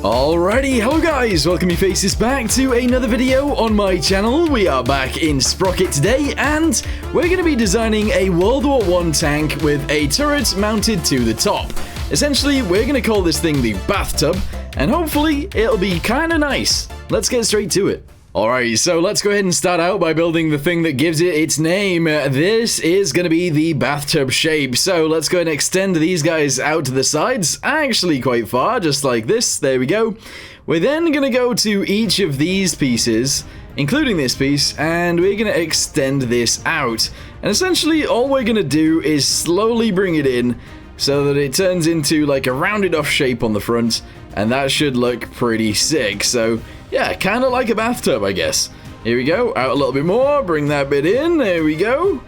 Alrighty, hello guys, welcome you faces back to another video on my channel. We are back in Sprocket today, and we're going to be designing a World War I tank with a turret mounted to the top. Essentially, we're going to call this thing the Bathtub, and hopefully it'll be kind of nice. Let's get straight to it. Alright, so let's go ahead and start out by building the thing that gives it its name. This is going to be the bathtub shape. So let's go ahead and extend these guys out to the sides, actually quite far, just like this. There we go. We're then going to go to each of these pieces, including this piece, and we're going to extend this out. And essentially, all we're going to do is slowly bring it in so that it turns into like a rounded off shape on the front, and that should look pretty sick. So yeah, kind of like a bathtub, I guess. Here we go, out a little bit more, bring that bit in, there we go.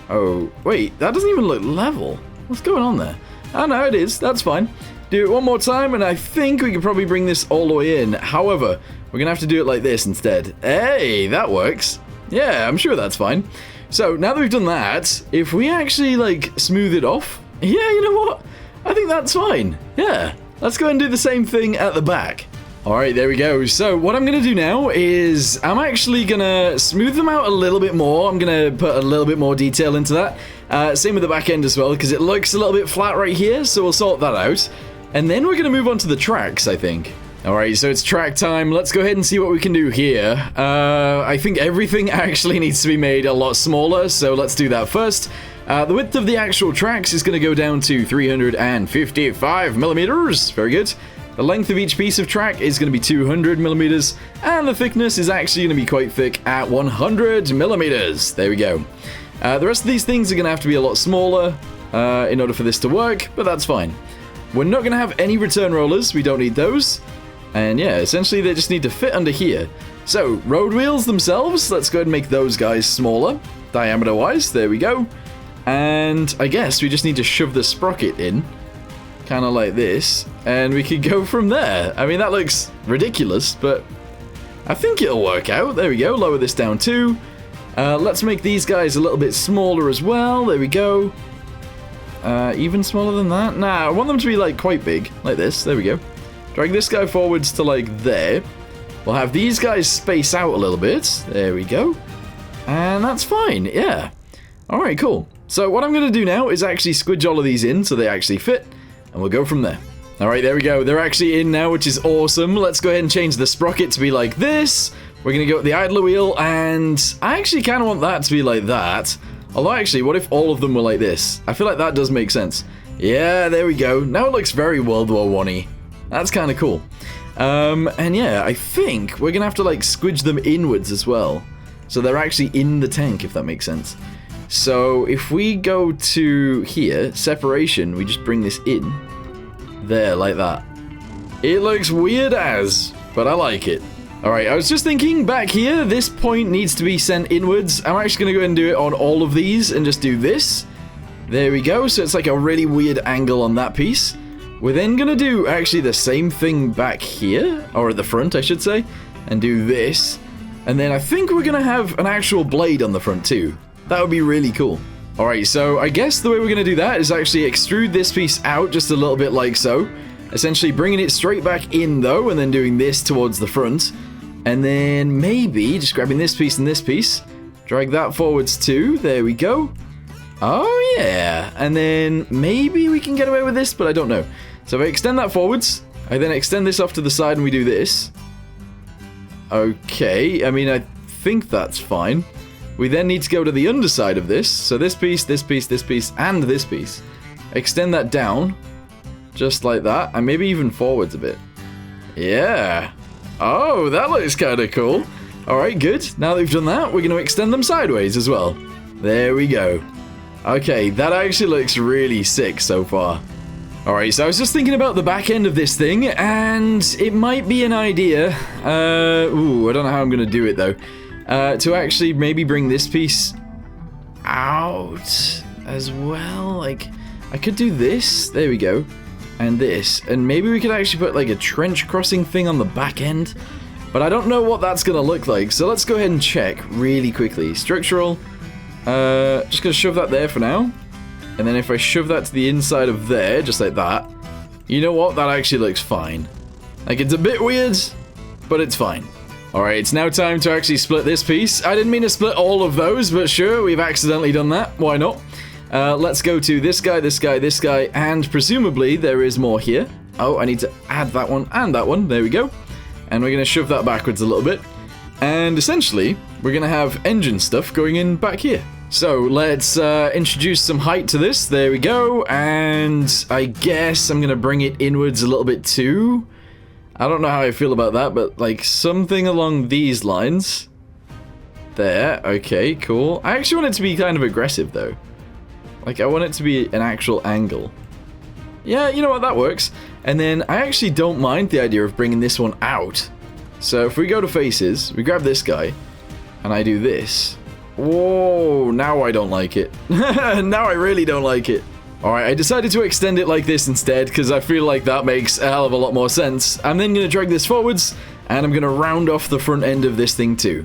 Oh, wait, that doesn't even look level. What's going on there? Oh no, it is, that's fine. Do it one more time, and I think we can probably bring this all the way in. However, we're gonna have to do it like this instead. Hey, that works. Yeah, I'm sure that's fine. So, now that we've done that, if we actually, like, smooth it off, yeah, you know what? I think that's fine. Yeah, let's go ahead and do the same thing at the back. Alright, there we go. So, what I'm going to do now is I'm actually going to smooth them out a little bit more. I'm going to put a little bit more detail into that. Same with the back end as well, because it looks a little bit flat right here, so we'll sort that out. And then we're going to move on to the tracks, I think. Alright, so it's track time. Let's go ahead and see what we can do here. I think everything actually needs to be made a lot smaller, so let's do that first. The width of the actual tracks is going to go down to 355 millimeters. Very good. The length of each piece of track is going to be 200 millimeters, and the thickness is actually going to be quite thick at 100 millimeters. There we go. The rest of these things are going to have to be a lot smaller in order for this to work, but that's fine. We're not going to have any return rollers. We don't need those. And yeah, essentially they just need to fit under here. So, road wheels themselves, let's go ahead and make those guys smaller, diameter-wise. There we go. And I guess we just need to shove the sprocket in, kind of like this, and we could go from there. I mean, that looks ridiculous, but I think it'll work out. There we go, lower this down too. Let's make these guys a little bit smaller as well. There we go. Even smaller than that? Nah, I want them to be like quite big, like this. There we go. Drag this guy forwards to like there. We'll have these guys space out a little bit. There we go. And that's fine, yeah. Alright, cool. So what I'm going to do now is actually squidge all of these in so they actually fit, and we'll go from there. Alright, there we go. They're actually in now, which is awesome. Let's go ahead and change the sprocket to be like this. We're going to go with the idler wheel, and I actually kind of want that to be like that. Although, actually, what if all of them were like this? I feel like that does make sense. Yeah, there we go. Now it looks very World War I-y. That's kind of cool. And yeah, I think we're going to have to, like, squidge them inwards as well. So they're actually in the tank, if that makes sense. So if we go to here, separation, we just bring this in. There, like that. It looks weird as, but I like it. Alright, I was just thinking, back here, this point needs to be sent inwards. I'm actually going to go ahead and do it on all of these and just do this. There we go, so it's like a really weird angle on that piece. We're then going to do actually the same thing back here, or at the front, I should say, and do this. And then I think we're going to have an actual blade on the front too. That would be really cool. Alright, so I guess the way we're going to do that is actually extrude this piece out just a little bit like so. Essentially bringing it straight back in though, and then doing this towards the front. And then maybe just grabbing this piece and this piece. Drag that forwards too. There we go. Oh yeah. And then maybe we can get away with this, but I don't know. So if I extend that forwards, I then extend this off to the side and we do this. Okay, I mean, I think that's fine. We then need to go to the underside of this. So this piece, this piece, this piece, and this piece. Extend that down. Just like that. And maybe even forwards a bit. Yeah. Oh, that looks kind of cool. Alright, good. Now that we've done that, we're going to extend them sideways as well. There we go. Okay, that actually looks really sick so far. Alright, so I was just thinking about the back end of this thing, and it might be an idea. I don't know how I'm going to do it though. To actually maybe bring this piece out as well. Like, I could do this. There we go. And this. And maybe we could actually put like a trench crossing thing on the back end. But I don't know what that's going to look like. So let's go ahead and check really quickly. Structural. Just going to shove that there for now. And then if I shove that to the inside of there, just like that. You know what? That actually looks fine. Like, it's a bit weird, but it's fine. Alright, it's now time to actually split this piece. I didn't mean to split all of those, but sure, we've accidentally done that. Why not? Let's go to this guy, this guy, this guy, and presumably there is more here. Oh, I need to add that one and that one. There we go. And we're going to shove that backwards a little bit. And essentially, we're going to have engine stuff going in back here. So let's introduce some height to this. There we go. And I guess I'm going to bring it inwards a little bit too. I don't know how I feel about that, but like something along these lines. There. Okay, cool. I actually want it to be kind of aggressive though. Like I want it to be an actual angle. Yeah, you know what? That works. And then I actually don't mind the idea of bringing this one out. So if we go to faces, we grab this guy, and I do this. Whoa, now I don't like it. Now I really don't like it. Alright, I decided to extend it like this instead, because I feel like that makes a hell of a lot more sense. I'm then going to drag this forwards, and I'm going to round off the front end of this thing too.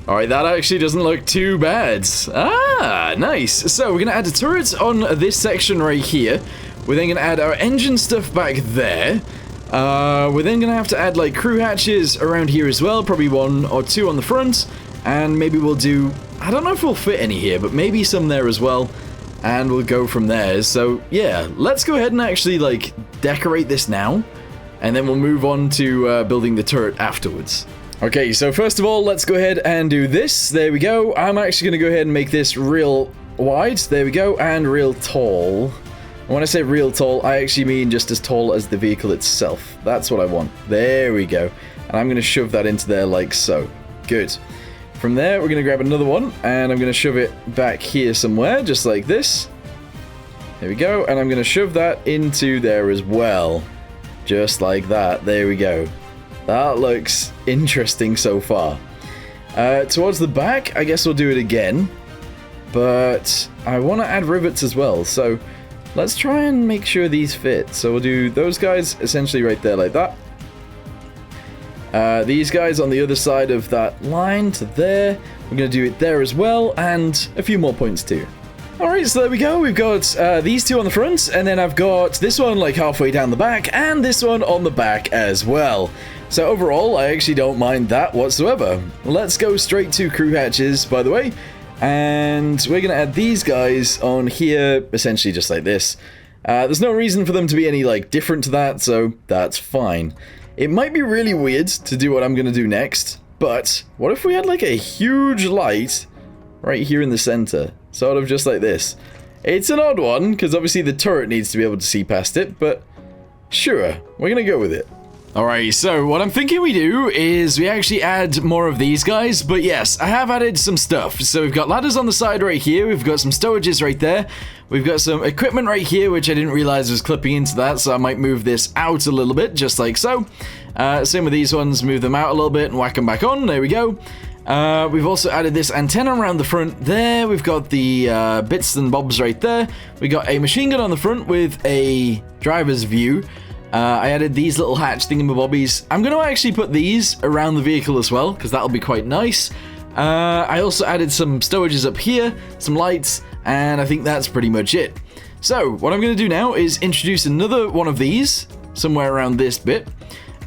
Alright, that actually doesn't look too bad. Ah, nice. So we're going to add a turret on this section right here. We're then going to add our engine stuff back there. We're then going to have to add like crew hatches around here as well. Probably 1 or 2 on the front. And maybe we'll do... I don't know if we'll fit any here, but maybe some there as well. And we'll go from there. So, yeah, let's go ahead and actually, like, decorate this now. And then we'll move on to building the turret afterwards. Okay, so first of all, let's go ahead and do this. There we go. I'm actually going to go ahead and make this real wide. There we go. And real tall. And when I say real tall, I actually mean just as tall as the vehicle itself. That's what I want. There we go. And I'm going to shove that into there like so. Good. From there, we're going to grab another one, and I'm going to shove it back here somewhere, just like this. There we go, and I'm going to shove that into there as well. Just like that. There we go. That looks interesting so far. Towards the back, I guess we'll do it again. But I want to add rivets as well, so let's try and make sure these fit. So we'll do those guys essentially right there like that. These guys on the other side of that line to there. We're going to do it there as well, and a few more points too. Alright, so there we go. We've got these two on the front, and then I've got this one like halfway down the back, and this one on the back as well. So overall, I actually don't mind that whatsoever. Let's go straight to crew hatches, by the way. And we're going to add these guys on here, essentially just like this. There's no reason for them to be any like different to that, so that's fine. It might be really weird to do what I'm going to do next, but what if we had like a huge light right here in the center? Sort of just like this. It's an odd one, because obviously the turret needs to be able to see past it, but sure, we're going to go with it. Alright, so what I'm thinking we do is we actually add more of these guys, but yes, I have added some stuff. So we've got ladders on the side right here, we've got some stowages right there, we've got some equipment right here, which I didn't realize was clipping into that, so I might move this out a little bit, just like so. Same with these ones, move them out a little bit and whack them back on, there we go. We've also added this antenna around the front there, we've got the bits and bobs right there, we got a machine gun on the front with a driver's view. I added these little hatch thingamabobbies. I'm going to actually put these around the vehicle as well, because that'll be quite nice. I also added some stowages up here, some lights, and I think that's pretty much it. So, what I'm going to do now is introduce another one of these, somewhere around this bit,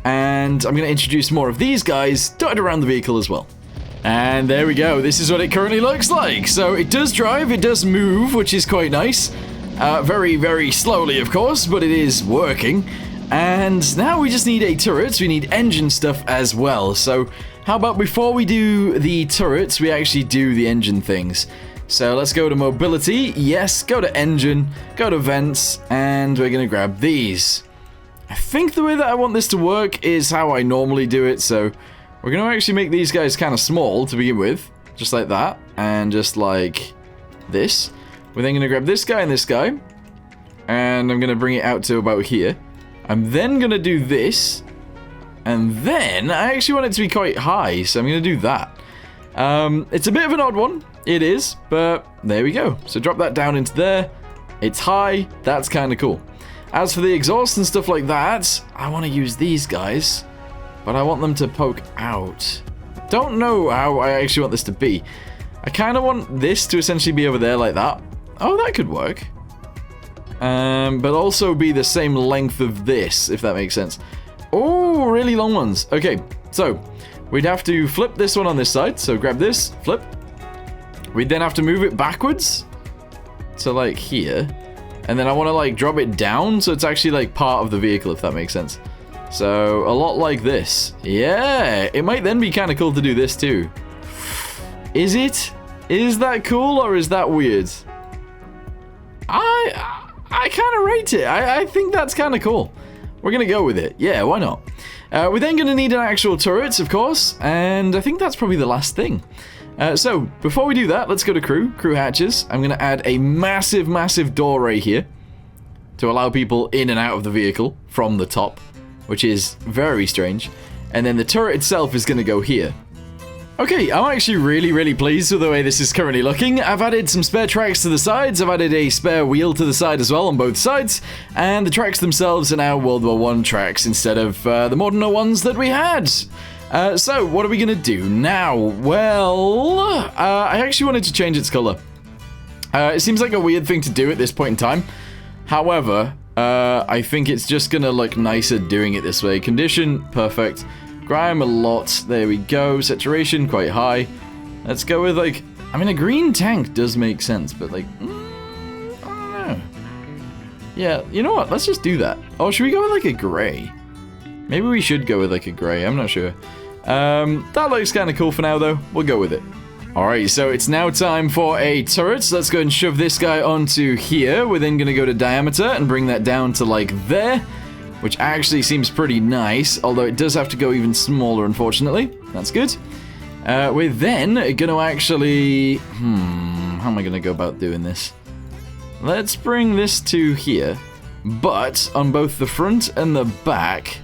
and I'm going to introduce more of these guys dotted around the vehicle as well. And there we go, this is what it currently looks like. So, it does drive, it does move, which is quite nice. Very, very slowly, of course, but it is working. And now we just need a turret, we need engine stuff as well. So how about before we do the turrets, we actually do the engine things. So let's go to mobility, yes, go to engine, go to vents, and we're going to grab these. I think the way that I want this to work is how I normally do it, so we're going to actually make these guys kind of small to begin with, just like that, and just like this. We're then going to grab this guy and this guy, and I'm going to bring it out to about here. I'm then going to do this, and then I actually want it to be quite high, so I'm going to do that. It's a bit of an odd one, it is, but there we go. So drop that down into there, it's high, that's kind of cool. As for the exhaust and stuff like that, I want to use these guys, but I want them to poke out. Don't know how I actually want this to be. I kind of want this to essentially be over there like that. Oh, that could work. But also be the same length of this, if that makes sense. Oh, really long ones. Okay, so we'd have to flip this one on this side. So grab this, flip. We'd then have to move it backwards to like here. And then I want to like drop it down so it's actually like part of the vehicle, if that makes sense. So a lot like this. Yeah, it might then be kind of cool to do this too. Is it? Is that cool or is that weird? I kind of rate it. I think that's kind of cool. We're going to go with it. Yeah, why not? We're then going to need an actual turret, of course. And I think that's probably the last thing. So, before we do that, let's go to crew hatches. I'm going to add a massive, massive doorway here to allow people in and out of the vehicle from the top, which is very strange. And then the turret itself is going to go here. Okay, I'm actually really, really pleased with the way this is currently looking. I've added some spare tracks to the sides. I've added a spare wheel to the side as well on both sides. And the tracks themselves are now World War I tracks instead of the modern ones that we had. So, what are we going to do now? Well, I actually wanted to change its color. It seems like a weird thing to do at this point in time. However, I think it's just going to look nicer doing it this way. Condition, perfect. Grime a lot. There we go. Saturation, quite high. Let's go with, like... I mean, a green tank does make sense, but, like... I don't know. Yeah, you know what? Let's just do that. Oh, should we go with, like, a gray? Maybe we should go with, like, a gray. I'm not sure. That looks kind of cool for now, though. We'll go with it. Alright, so it's now time for a turret. So let's go and shove this guy onto here. We're then going to go to diameter and bring that down to, like, there. Which actually seems pretty nice, although it does have to go even smaller, unfortunately. That's good. We're then going to actually... how am I going to go about doing this? Let's bring this to here. But on both the front and the back,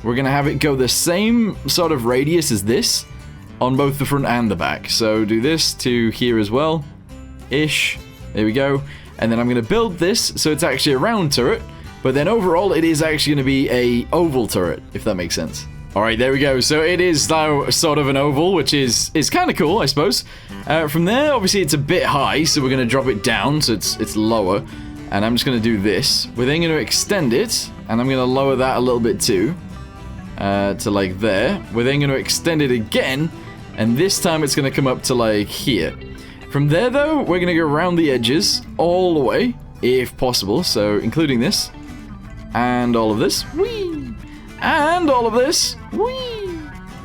we're going to have it go the same sort of radius as this on both the front and the back. So do this to here as well. Ish. There we go. And then I'm going to build this so it's actually a round turret. But then overall, it is actually going to be a oval turret, if that makes sense. All right, there we go. So it is now sort of an oval, which is kind of cool, I suppose. From there, obviously, it's a bit high, so we're going to drop it down so it's lower. And I'm just going to do this. We're then going to extend it, and I'm going to lower that a little bit too, to like there. We're then going to extend it again, and this time it's going to come up to like here. From there, though, we're going to go around the edges all the way, if possible. So including this. And all of this, whee! And all of this, whee!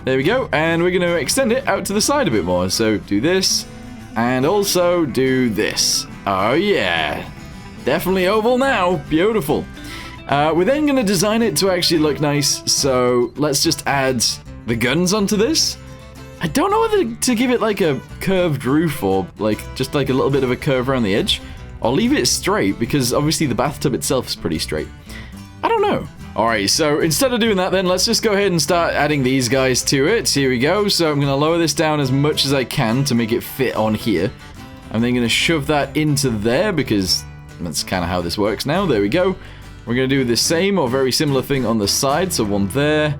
There we go, and we're going to extend it out to the side a bit more. So do this, and also do this. Oh yeah, definitely oval now, beautiful. We're then going to design it to actually look nice, so let's just add the guns onto this. I don't know whether to give it like a curved roof or like just like a little bit of a curve around the edge. I'll leave it straight because obviously the bathtub itself is pretty straight. I don't know. Alright, so instead of doing that then, let's just go ahead and start adding these guys to it. Here we go. So I'm going to lower this down as much as I can to make it fit on here. I'm then going to shove that into there because that's kind of how this works now. There we go. We're going to do the same or very similar thing on the side. So one there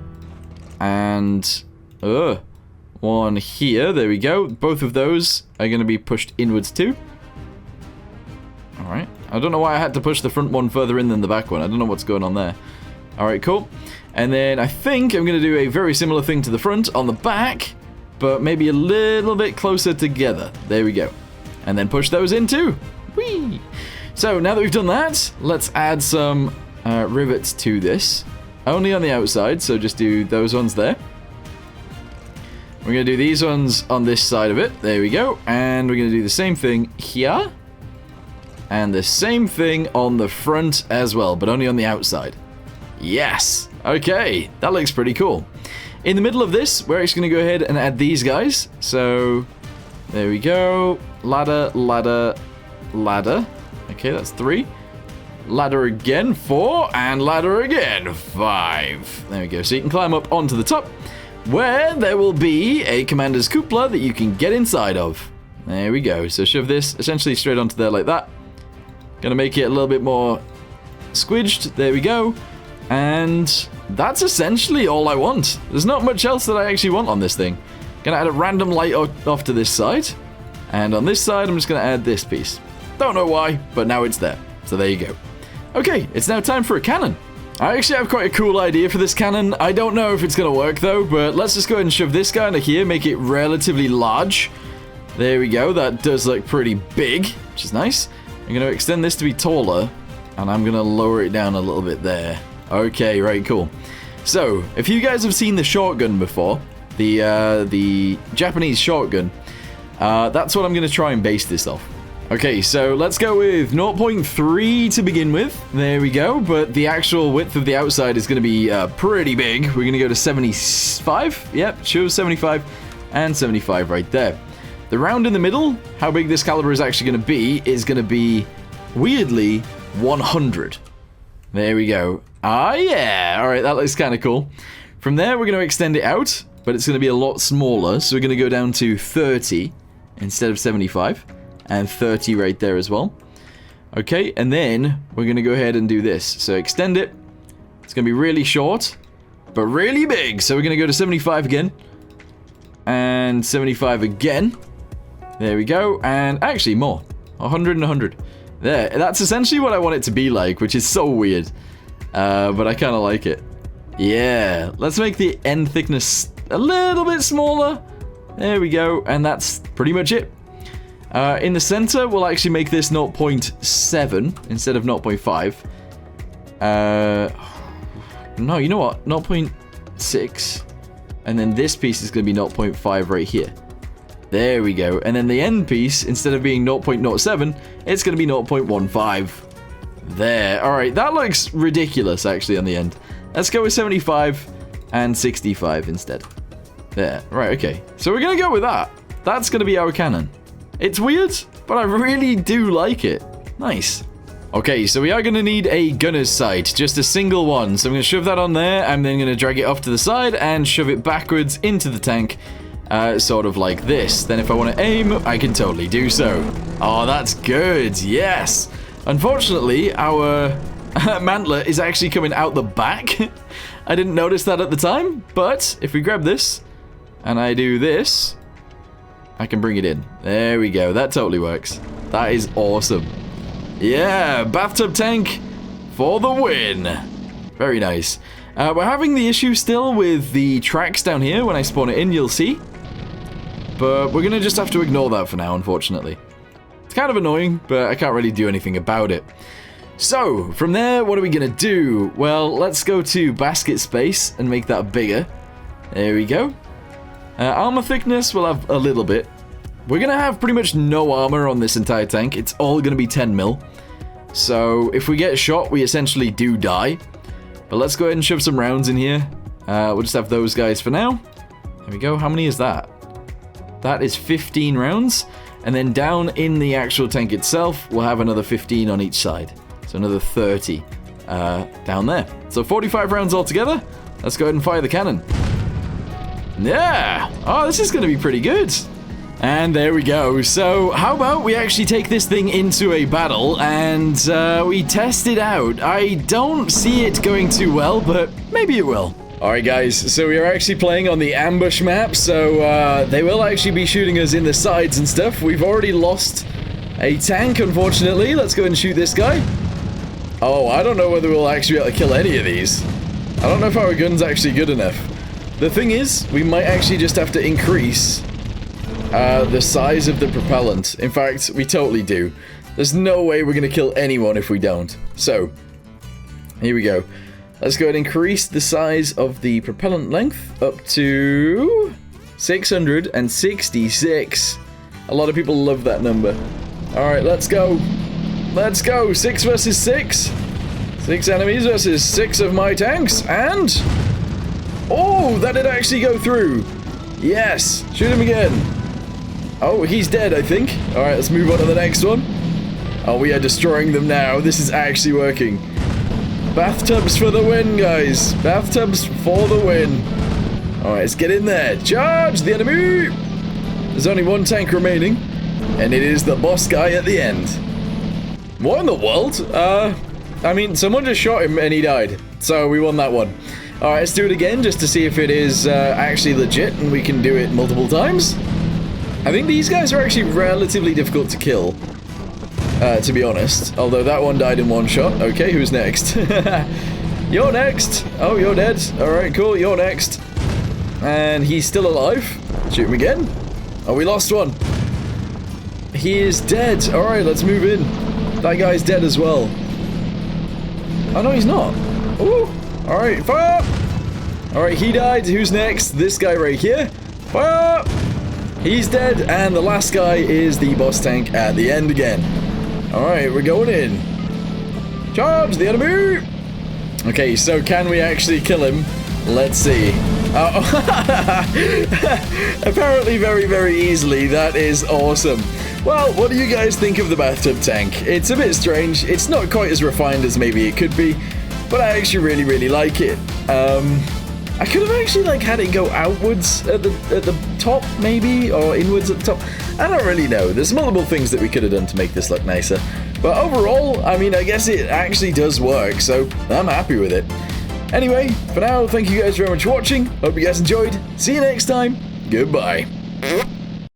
and one here. There we go. Both of those are going to be pushed inwards too. Alright. I don't know why I had to push the front one further in than the back one. I don't know what's going on there. Alright, cool. And then I think I'm going to do a very similar thing to the front on the back, but maybe a little bit closer together. There we go. And then push those in too. Whee! So now that we've done that, let's add some rivets to this. Only on the outside, so just do those ones there. We're going to do these ones on this side of it. There we go. And we're going to do the same thing here. And the same thing on the front as well, but only on the outside. Yes! Okay, that looks pretty cool. In the middle of this, we're actually going to go ahead and add these guys. So, there we go. Ladder, ladder, ladder. Okay, that's 3. Ladder again, 4. And ladder again, 5. There we go. So you can climb up onto the top, where there will be a commander's cupola that you can get inside of. There we go. So shove this essentially straight onto there like that. Gonna make it a little bit more squidged. There we go. And that's essentially all I want. There's not much else that I actually want on this thing. Gonna add a random light off to this side. And on this side, I'm just gonna add this piece. Don't know why, but now it's there. So there you go. Okay, it's now time for a cannon. I actually have quite a cool idea for this cannon. I don't know if it's going to work, though, but let's just go ahead and shove this guy into here, make it relatively large. There we go. That does look pretty big, which is nice. I'm going to extend this to be taller, and I'm going to lower it down a little bit there. Okay, right, cool. So, if you guys have seen the shotgun before, the Japanese shotgun, that's what I'm going to try and base this off. Okay, so let's go with 0.3 to begin with. There we go, but the actual width of the outside is going to be pretty big. We're going to go to 75. Yep, sure, 75 and 75 right there. The round in the middle, how big this caliber is actually going to be, weirdly, 100. There we go. Ah, yeah. All right, that looks kind of cool. From there, we're going to extend it out, but it's going to be a lot smaller. So we're going to go down to 30 instead of 75. And 30 right there as well. Okay, and then we're going to go ahead and do this. So extend it. It's going to be really short, but really big. So we're going to go to 75 again. And 75 again. There we go. And actually more. 100 and 100. There. That's essentially what I want it to be like, which is so weird. But I kind of like it. Yeah. Let's make the end thickness a little bit smaller. There we go. And that's pretty much it. In the center, we'll actually make this 0.7 instead of 0.5. No, you know what? 0.6. And then this piece is going to be 0.5 right here. There we go. And then the end piece, instead of being 0.07, it's going to be 0.15. There. All right, that looks ridiculous, actually, on the end. Let's go with 75 and 65 instead. There. Right, okay. So we're going to go with that. That's going to be our cannon. It's weird, but I really do like it. Nice. Okay, so we are going to need a gunner's sight, just a single one. So I'm going to shove that on there. I'm then going to drag it off to the side and shove it backwards into the tank, sort of like this. Then if I want to aim, I can totally do so. Oh, that's good. Yes. Unfortunately, our mantler is actually coming out the back. I didn't notice that at the time, but if we grab this and I do this, I can bring it in. There we go. That totally works. That is awesome. Yeah, bathtub tank for the win. Very nice. We're having the issue still with the tracks down here. When I spawn it in, you'll see. But we're going to just have to ignore that for now, unfortunately. It's kind of annoying, but I can't really do anything about it. So, from there, what are we going to do? Well, let's go to basket space and make that bigger. There we go. Armor thickness, we'll have a little bit. We're going to have pretty much no armor on this entire tank. It's all going to be 10 mil. So if we get shot, we essentially do die. But let's go ahead and shove some rounds in here. We'll just have those guys for now. There we go. How many is that? That is 15 rounds. And then down in the actual tank itself, we'll have another 15 on each side. So another 30 down there. So 45 rounds altogether. Let's go ahead and fire the cannon. Yeah! Oh, this is going to be pretty good. And there we go. So, how about we actually take this thing into a battle and we test it out. I don't see it going too well, but maybe it will. Alright guys, so we are actually playing on the ambush map, so they will actually be shooting us in the sides and stuff. We've already lost a tank, unfortunately. Let's go ahead and shoot this guy. Oh, I don't know whether we'll actually be able to kill any of these. I don't know if our gun's actually good enough. The thing is, we might actually just have to increase the size of the propellant. In fact, we totally do. There's no way we're going to kill anyone if we don't. So, here we go. Let's go ahead and increase the size of the propellant length up to 666. A lot of people love that number. Alright, let's go. Let's go. 6 versus 6. 6 enemies versus 6 of my tanks. And... oh, that did actually go through. Yes. Shoot him again. Oh, he's dead, I think. Alright, let's move on to the next one. Oh, we are destroying them now. This is actually working. Bathtubs for the win, guys. Bathtubs for the win. Alright, let's get in there. Charge the enemy. There's only one tank remaining. And it is the boss guy at the end. What in the world? I mean, someone just shot him and he died. So we won that one. Alright, let's do it again just to see if it is actually legit and we can do it multiple times. I think these guys are actually relatively difficult to kill, to be honest. Although that one died in one shot. Okay, who's next? You're next. Oh, you're dead. Alright, cool. You're next. And he's still alive. Shoot him again. Oh, we lost one. He is dead. Alright, let's move in. That guy's dead as well. Oh, no, he's not. Ooh. Alright, fire! Alright, he died. Who's next? This guy right here. Fire! He's dead. And the last guy is the boss tank at the end again. Alright, we're going in. Charge the enemy! Okay, so can we actually kill him? Let's see. Oh. Apparently very, very easily. That is awesome. Well, what do you guys think of the bathtub tank? It's a bit strange. It's not quite as refined as maybe it could be, but I actually really, really like it. I could have actually like had it go outwards at the top maybe, or inwards at the top. I don't really know. There's multiple things that we could have done to make this look nicer. But overall, I mean, I guess it actually does work, so I'm happy with it. Anyway, for now, thank you guys very much for watching. Hope you guys enjoyed. See you next time. Goodbye.